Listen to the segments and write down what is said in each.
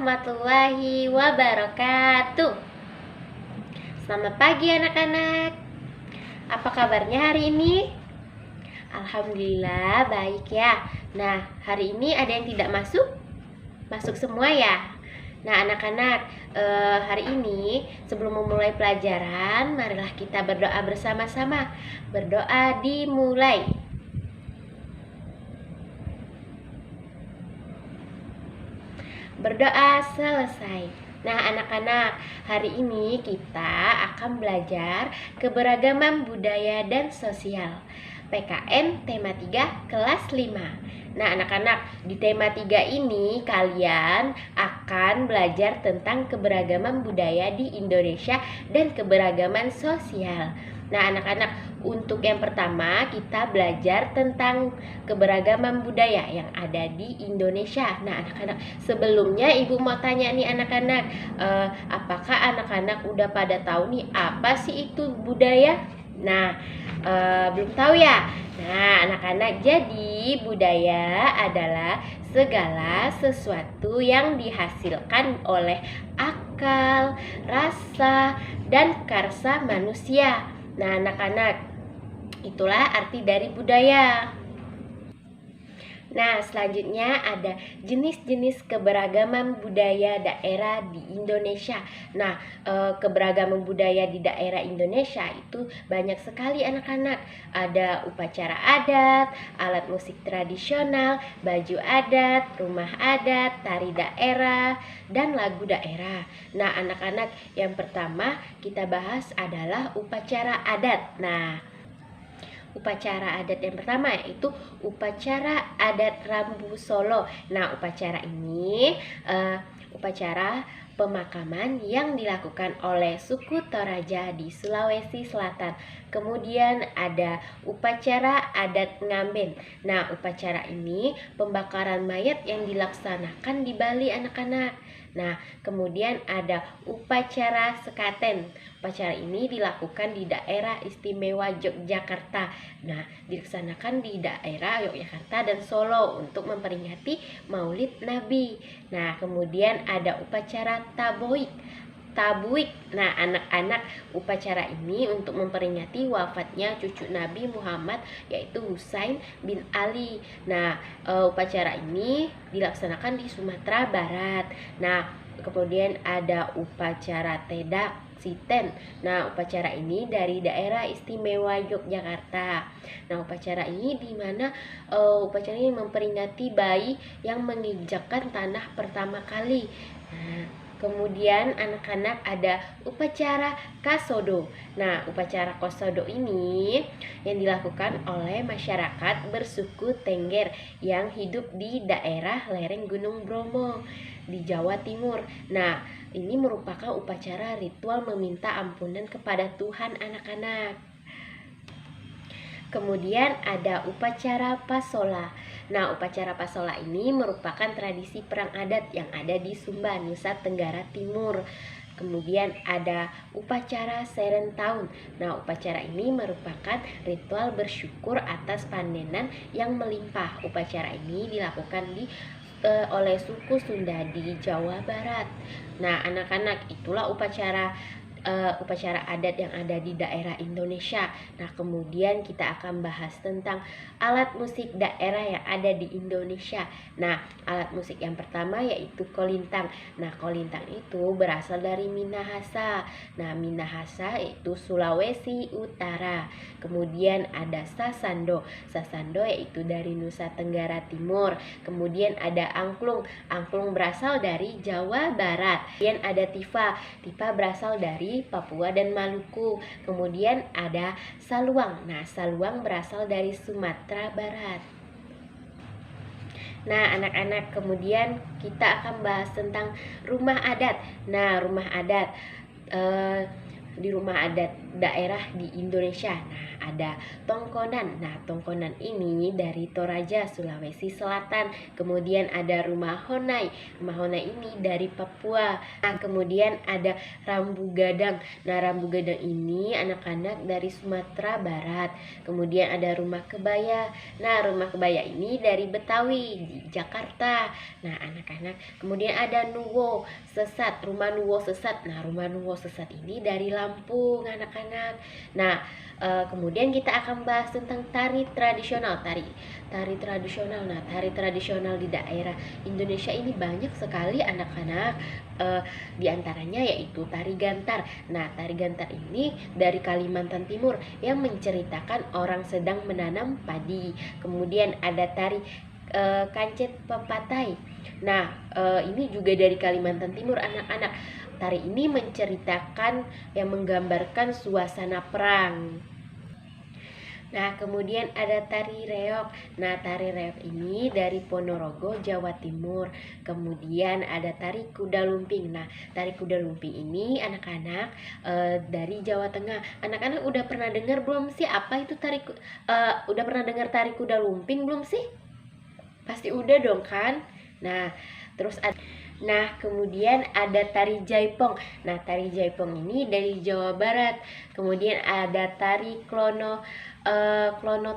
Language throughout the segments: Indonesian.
warahmatullahi wabarakatuh. Selamat pagi anak-anak. Apa kabarnya hari ini? Alhamdulillah baik ya. Nah, hari ini ada yang tidak masuk? Masuk semua ya? Nah anak-anak, hari ini sebelum memulai pelajaran, marilah kita berdoa bersama-sama. Berdoa dimulai. Berdoa selesai. Nah anak-anak, hari ini kita akan belajar keberagaman budaya dan sosial PKN tema 3 kelas 5. Nah anak-anak, di tema 3 ini kalian akan belajar tentang keberagaman budaya di Indonesia dan keberagaman sosial. Nah anak-anak, untuk yang pertama kita belajar tentang keberagaman budaya yang ada di Indonesia. Nah anak-anak, sebelumnya ibu mau tanya nih anak-anak, apakah anak-anak udah pada tahu nih apa sih itu budaya? Nah belum tahu ya. Nah anak-anak, jadi budaya adalah segala sesuatu yang dihasilkan oleh akal, rasa, dan karsa manusia. Nah anak-anak, itulah arti dari budaya. Nah selanjutnya ada jenis-jenis keberagaman budaya daerah di Indonesia. Nah keberagaman budaya di daerah Indonesia itu banyak sekali anak-anak. Ada upacara adat, alat musik tradisional, baju adat, rumah adat, tari daerah, dan lagu daerah. Nah anak-anak, yang pertama kita bahas adalah upacara adat. Nah upacara adat yang pertama yaitu upacara adat Rambu Solo. Nah upacara ini upacara pemakaman yang dilakukan oleh suku Toraja di Sulawesi Selatan. Kemudian ada upacara adat Ngamben. Nah upacara ini pembakaran mayat yang dilaksanakan di Bali anak-anak. Nah kemudian ada upacara sekaten. Upacara ini dilakukan di daerah istimewa Yogyakarta. Nah dilaksanakan di daerah Yogyakarta dan Solo untuk memperingati Maulid Nabi. Nah kemudian ada upacara tabuik. Nah anak-anak, upacara ini untuk memperingati wafatnya cucu Nabi Muhammad yaitu Husain bin Ali. Nah upacara ini dilaksanakan di Sumatera Barat. Nah kemudian ada upacara tedak Siten. Nah upacara ini dari daerah istimewa Yogyakarta. Nah upacara ini dimana upacara ini memperingati bayi yang menginjakkan tanah pertama kali. Nah kemudian anak-anak ada upacara Kasodo. Nah upacara Kasodo ini yang dilakukan oleh masyarakat bersuku Tengger yang hidup di daerah lereng Gunung Bromo di Jawa Timur. Nah ini merupakan upacara ritual meminta ampunan kepada Tuhan anak-anak. Kemudian ada upacara Pasola. Nah upacara Pasola ini merupakan tradisi perang adat yang ada di Sumba, Nusa Tenggara Timur. Kemudian ada upacara Serentahun. Nah upacara ini merupakan ritual bersyukur atas panenan yang melimpah. Upacara ini dilakukan oleh suku Sunda di Jawa Barat. Nah anak-anak, itulah upacara adat yang ada di daerah Indonesia. Nah kemudian kita akan bahas tentang alat musik daerah yang ada di Indonesia. Nah alat musik yang pertama yaitu kolintang. Nah kolintang itu berasal dari Minahasa. Nah Minahasa itu Sulawesi Utara. Kemudian ada sasando. Sasando yaitu dari Nusa Tenggara Timur. Kemudian ada angklung. Angklung berasal dari Jawa Barat. Kemudian ada tifa. Tifa berasal dari Papua dan Maluku. Kemudian ada saluang. Nah saluang berasal dari Sumatera Barat. Nah anak-anak, kemudian kita akan bahas tentang rumah adat. Nah rumah adat di rumah adat daerah di Indonesia. Nah, ada tongkonan. Nah, tongkonan ini dari Toraja, Sulawesi Selatan. Kemudian ada rumah Honai. Rumah Honai ini dari Papua. Nah, kemudian ada rambu gadang. Nah, rambu gadang ini anak-anak dari Sumatera Barat. Kemudian ada rumah kebaya. Nah, rumah kebaya ini dari Betawi di Jakarta. Nah, anak-anak. Kemudian ada Nuwo Sesat, rumah Nuwo Sesat. Nah, rumah Nuwo Sesat ini dari Lampung, anak-anak. Nah, kemudian kita akan bahas tentang tari tradisional. Tari tradisional. Nah, tari tradisional di daerah Indonesia ini banyak sekali, anak-anak. Di antaranya yaitu tari gantar. Nah, tari gantar ini dari Kalimantan Timur yang menceritakan orang sedang menanam padi. Kemudian ada tari kancet pepatai. Nah, ini juga dari Kalimantan Timur, anak-anak. Tari ini menceritakan yang menggambarkan suasana perang. Nah, kemudian ada tari reog. Nah, tari reog ini dari Ponorogo, Jawa Timur. Kemudian ada tari kuda lumping. Nah, tari kuda lumping ini anak-anak dari Jawa Tengah. Anak-anak udah pernah dengar belum sih apa itu udah pernah dengar tari kuda lumping belum sih? Pasti udah dong kan? Nah, kemudian ada tari jaipong. Nah, tari jaipong ini dari Jawa Barat. Kemudian ada tari klono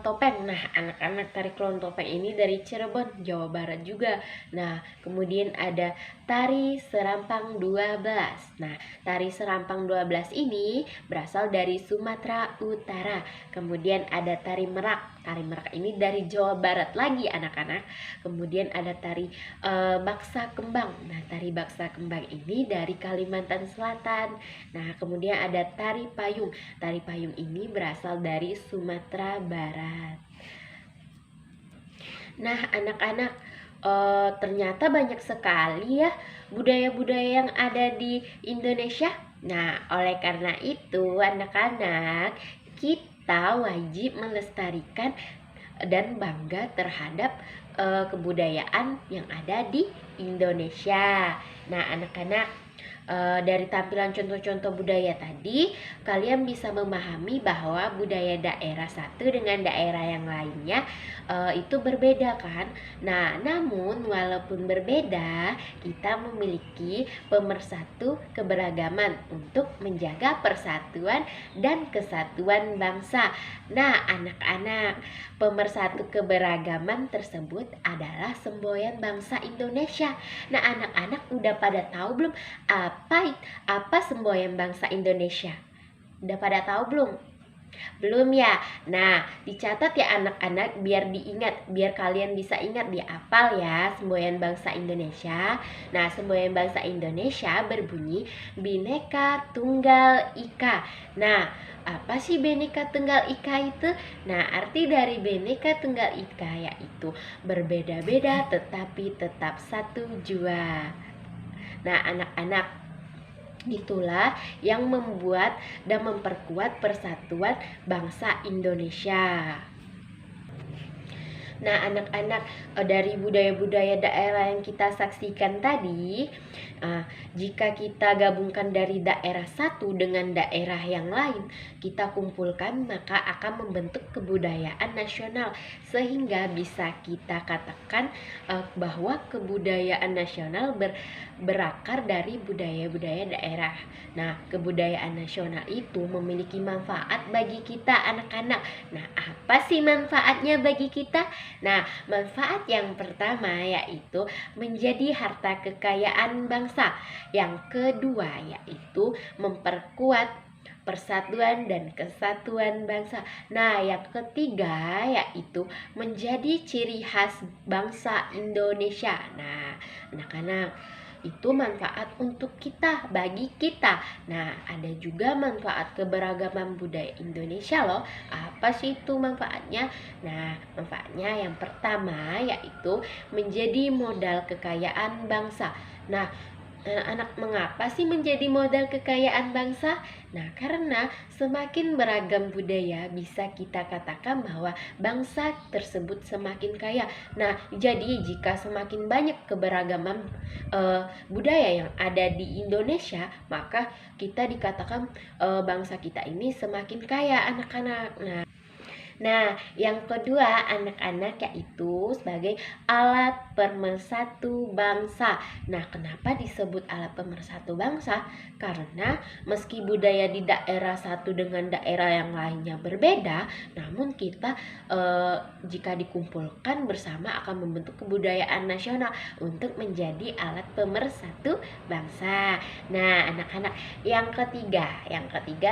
topeng. Nah, anak-anak, tari klono topeng ini dari Cirebon, Jawa Barat juga. Nah, kemudian ada tari serampang 12. Nah, tari serampang 12 ini berasal dari Sumatera Utara. Kemudian ada tari merak. Tari merak ini dari Jawa Barat lagi, anak-anak. Kemudian ada tari baksa kembang. Nah, tari baksa kembang ini dari Kalimantan Selatan. Nah, kemudian ada tari payung. Tari payung ini berasal dari Sumatera Barat. Nah, anak-anak, ternyata banyak sekali ya budaya-budaya yang ada di Indonesia. Nah, oleh karena itu, anak-anak, kita wajib melestarikan dan bangga terhadap kebudayaan yang ada di Indonesia. Nah, anak-anak, dari tampilan contoh-contoh budaya tadi, kalian bisa memahami bahwa budaya daerah satu dengan daerah yang lainnya itu berbeda kan. Nah, namun walaupun berbeda, kita memiliki pemersatu keberagaman untuk menjaga persatuan dan kesatuan bangsa. Nah, anak-anak, pemersatu keberagaman tersebut adalah semboyan bangsa Indonesia. Nah, anak-anak udah pada tahu belum apa semboyan bangsa Indonesia? Udah pada tahu belum? Belum ya? Nah, dicatat ya anak-anak, biar diingat, biar kalian bisa ingat, dihafal ya semboyan bangsa Indonesia. Nah, semboyan bangsa Indonesia berbunyi Bhinneka Tunggal Ika. Nah, apa sih Bhinneka Tunggal Ika itu? Nah, arti dari Bhinneka Tunggal Ika yaitu berbeda-beda tetapi tetap satu jua. Nah, anak-anak, itulah yang membuat dan memperkuat persatuan bangsa Indonesia. Nah, anak-anak, dari budaya-budaya daerah yang kita saksikan tadi, jika kita gabungkan dari daerah satu dengan daerah yang lain, kita kumpulkan, maka akan membentuk kebudayaan nasional, sehingga bisa kita katakan bahwa kebudayaan nasional berakar dari budaya-budaya daerah. Nah, kebudayaan nasional itu memiliki manfaat bagi kita, anak-anak. Nah, apa sih manfaatnya bagi kita? Nah, manfaat yang pertama yaitu menjadi harta kekayaan bangsa. Yang kedua yaitu memperkuat persatuan dan kesatuan bangsa. Nah, yang ketiga yaitu menjadi ciri khas bangsa Indonesia. Nah, anak-anak, itu manfaat untuk kita, bagi kita. Nah, ada juga manfaat keberagaman budaya Indonesia loh. Apa sih itu manfaatnya? Nah, manfaatnya yang pertama yaitu menjadi modal kekayaan bangsa. Nah, Anak-anak, mengapa sih menjadi modal kekayaan bangsa? Nah, karena semakin beragam budaya bisa kita katakan bahwa bangsa tersebut semakin kaya. Nah, jadi jika semakin banyak keberagaman budaya yang ada di Indonesia, maka kita dikatakan bangsa kita ini semakin kaya, anak-anak. Nah, yang kedua, anak-anak, yaitu sebagai alat pemersatu bangsa. Nah, kenapa disebut alat pemersatu bangsa? Karena meski budaya di daerah satu dengan daerah yang lainnya berbeda, namun kita jika dikumpulkan bersama akan membentuk kebudayaan nasional untuk menjadi alat pemersatu bangsa. Nah, anak-anak, yang ketiga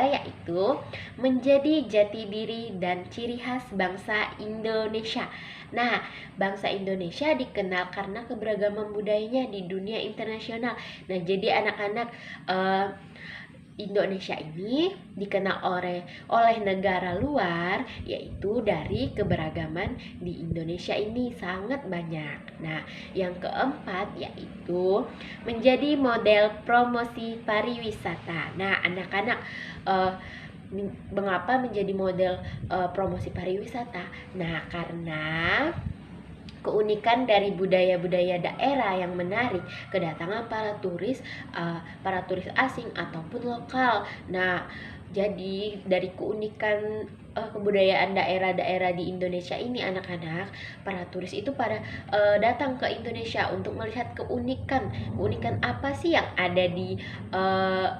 yaitu menjadi jati diri dan ciri khas bangsa Indonesia. Nah, bangsa Indonesia dikenal karena keberagaman budayanya di dunia internasional. Nah, jadi anak-anak, Indonesia ini dikenal oleh negara luar, yaitu dari keberagaman di Indonesia ini sangat banyak. Nah, yang keempat yaitu menjadi model promosi pariwisata. Nah, anak-anak, mengapa menjadi model promosi pariwisata? Nah, karena keunikan dari budaya-budaya daerah yang menarik kedatangan para turis asing ataupun lokal. Nah, jadi dari keunikan kebudayaan daerah-daerah di Indonesia ini, anak-anak, para turis itu pada datang ke Indonesia untuk melihat keunikan apa sih yang ada di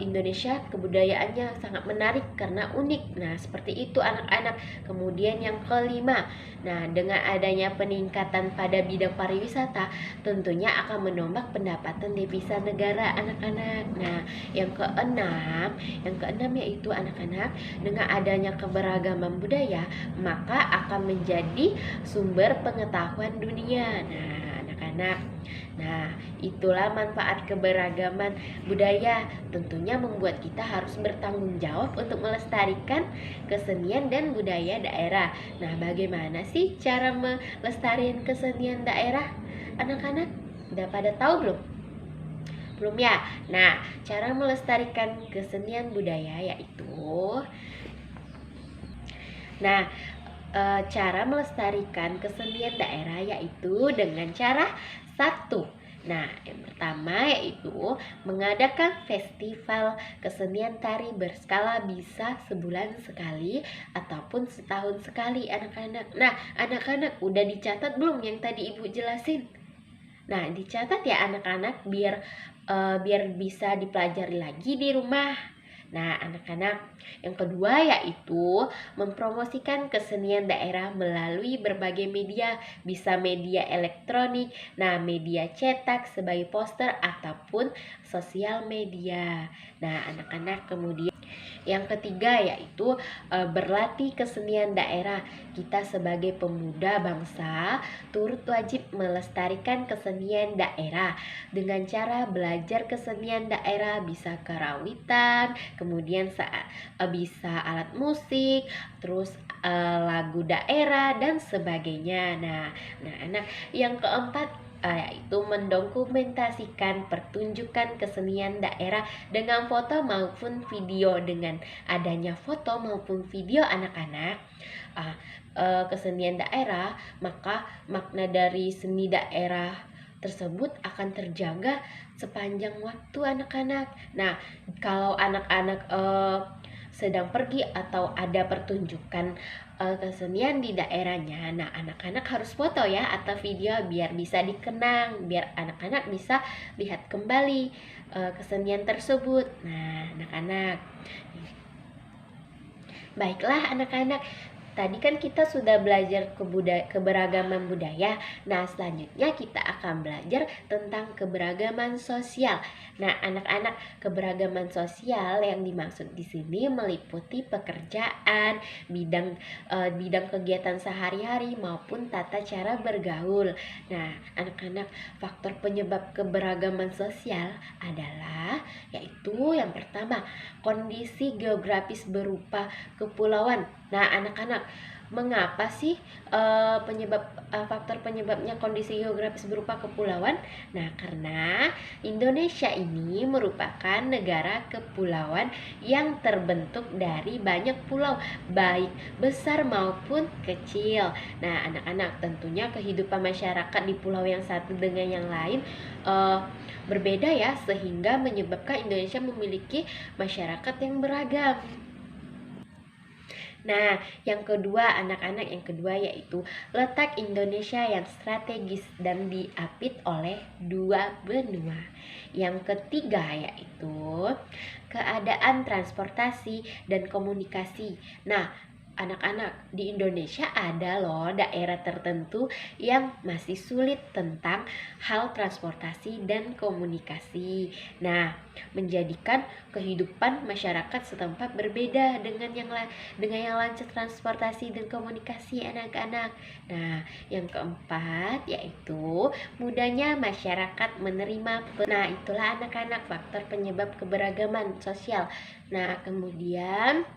Indonesia. Kebudayaannya sangat menarik karena unik. Nah, seperti itu, anak-anak. Kemudian yang kelima, nah, dengan adanya peningkatan pada bidang pariwisata, tentunya akan menombak pendapatan devisa negara, anak-anak. Nah, yang keenam yaitu anak-anak, dengan adanya keberagaman budaya, maka akan menjadi sumber pengetahuan dunia. Nah, anak-anak, nah, itulah manfaat keberagaman budaya. Tentunya membuat kita harus bertanggung jawab untuk melestarikan kesenian dan budaya daerah. Nah, bagaimana sih cara melestarikan kesenian daerah, anak-anak? Udah pada tahu belum? Belum ya? Nah, cara melestarikan kesenian budaya yaitu, nah, cara melestarikan kesenian daerah yaitu dengan cara satu. Nah, yang pertama yaitu mengadakan festival kesenian tari berskala, bisa sebulan sekali ataupun setahun sekali, anak-anak. Nah, anak-anak, udah dicatat belum yang tadi Ibu jelasin? Nah, dicatat ya anak-anak, biar bisa dipelajari lagi di rumah. Nah, anak-anak, yang kedua yaitu mempromosikan kesenian daerah melalui berbagai media, bisa media elektronik, nah, media cetak sebagai poster ataupun sosial media. Nah, anak-anak, kemudian yang ketiga yaitu berlatih kesenian daerah. Kita sebagai pemuda bangsa turut wajib melestarikan kesenian daerah dengan cara belajar kesenian daerah, bisa karawitan, kemudian bisa alat musik, terus lagu daerah dan sebagainya. Nah, anak, yang keempat yaitu mendokumentasikan pertunjukan kesenian daerah dengan foto maupun video. Dengan adanya foto maupun video, anak-anak, kesenian daerah, maka makna dari seni daerah tersebut akan terjaga sepanjang waktu, anak-anak. Nah, kalau anak-anak sedang pergi atau ada pertunjukan kesenian di daerahnya, nah, anak-anak harus foto ya atau video biar bisa dikenang, biar anak-anak bisa lihat kembali kesenian tersebut. Nah, anak-anak, baiklah anak-anak, tadi kan kita sudah belajar keberagaman budaya. Nah, selanjutnya kita akan belajar tentang keberagaman sosial. Nah, anak-anak, keberagaman sosial yang dimaksud di sini meliputi pekerjaan, bidang kegiatan sehari-hari maupun tata cara bergaul. Nah, anak-anak, faktor penyebab keberagaman sosial adalah yaitu yang pertama, kondisi geografis berupa kepulauan. Nah, anak-anak, Mengapa sih faktor penyebabnya kondisi geografis berupa kepulauan? Nah, karena Indonesia ini merupakan negara kepulauan yang terbentuk dari banyak pulau, baik besar maupun kecil. Nah, anak-anak, tentunya kehidupan masyarakat di pulau yang satu dengan yang lain berbeda ya, sehingga menyebabkan Indonesia memiliki masyarakat yang beragam. Nah, yang kedua anak-anak, yang kedua yaitu letak Indonesia yang strategis dan diapit oleh dua benua. Yang ketiga yaitu keadaan transportasi dan komunikasi. Nah, anak-anak, di Indonesia ada loh daerah tertentu yang masih sulit tentang hal transportasi dan komunikasi. Nah, menjadikan kehidupan masyarakat setempat berbeda dengan yang lancar transportasi dan komunikasi anak-anak. Nah, yang keempat yaitu mudahnya masyarakat menerima. Nah, itulah anak-anak faktor penyebab keberagaman sosial. Nah, kemudian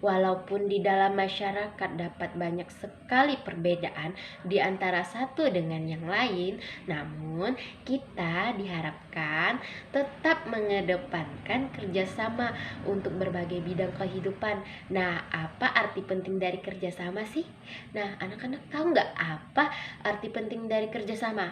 walaupun di dalam masyarakat dapat banyak sekali perbedaan di antara satu dengan yang lain, namun kita diharapkan tetap mengedepankan kerjasama untuk berbagai bidang kehidupan. Nah, apa arti penting dari kerjasama sih? Nah, anak-anak tahu nggak apa arti penting dari kerjasama?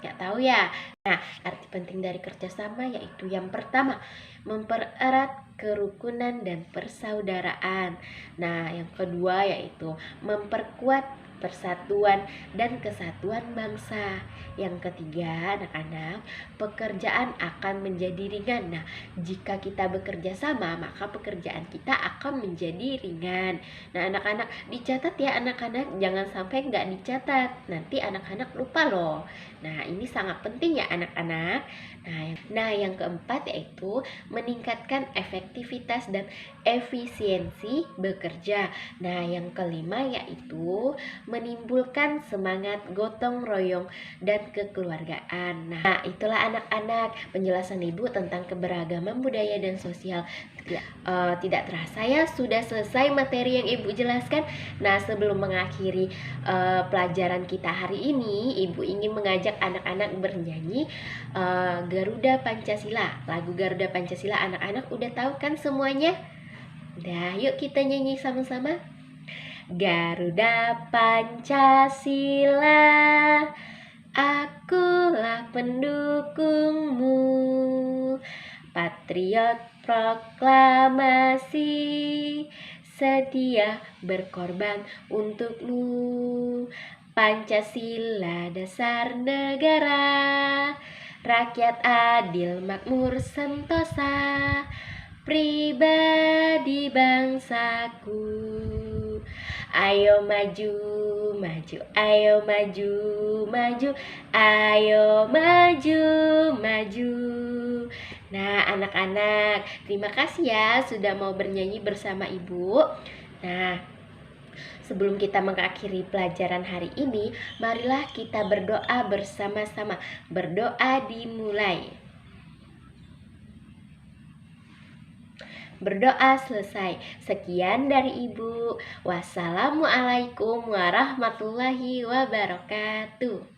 Nggak tahu ya? Nah, arti penting dari kerjasama yaitu yang pertama, mempererat kerukunan dan persaudaraan. Nah, yang kedua yaitu memperkuat persatuan dan kesatuan bangsa. Yang ketiga, anak-anak, pekerjaan akan menjadi ringan. Nah, jika kita bekerja sama, maka pekerjaan kita akan menjadi ringan. Nah, anak-anak, dicatat ya anak-anak, jangan sampai nggak dicatat. Nanti anak-anak lupa loh. Nah, ini sangat penting ya anak-anak. Nah, yang keempat yaitu meningkatkan efektivitas dan efisiensi bekerja. Nah, yang kelima yaitu menimbulkan semangat gotong royong dan kekeluargaan. Nah, itulah anak-anak penjelasan Ibu tentang keberagaman budaya dan sosial. Tidak terasa ya sudah selesai materi yang Ibu jelaskan. Nah, sebelum mengakhiri pelajaran kita hari ini, Ibu ingin mengajak anak-anak bernyanyi Garuda Pancasila. Lagu Garuda Pancasila anak-anak udah tahu kan semuanya? Udah, yuk kita nyanyi sama-sama. Garuda Pancasila, akulah pendukungmu, patriot proklamasi, setia berkorban untukmu. Pancasila dasar negara, rakyat adil makmur sentosa, pribadi bangsaku. Ayo maju, maju, ayo maju, maju, ayo maju, maju. Nah, anak-anak, terima kasih ya sudah mau bernyanyi bersama Ibu. Nah, sebelum kita mengakhiri pelajaran hari ini, marilah kita berdoa bersama-sama. Berdoa dimulai. Berdoa selesai. Sekian dari Ibu. Wassalamualaikum warahmatullahi wabarakatuh.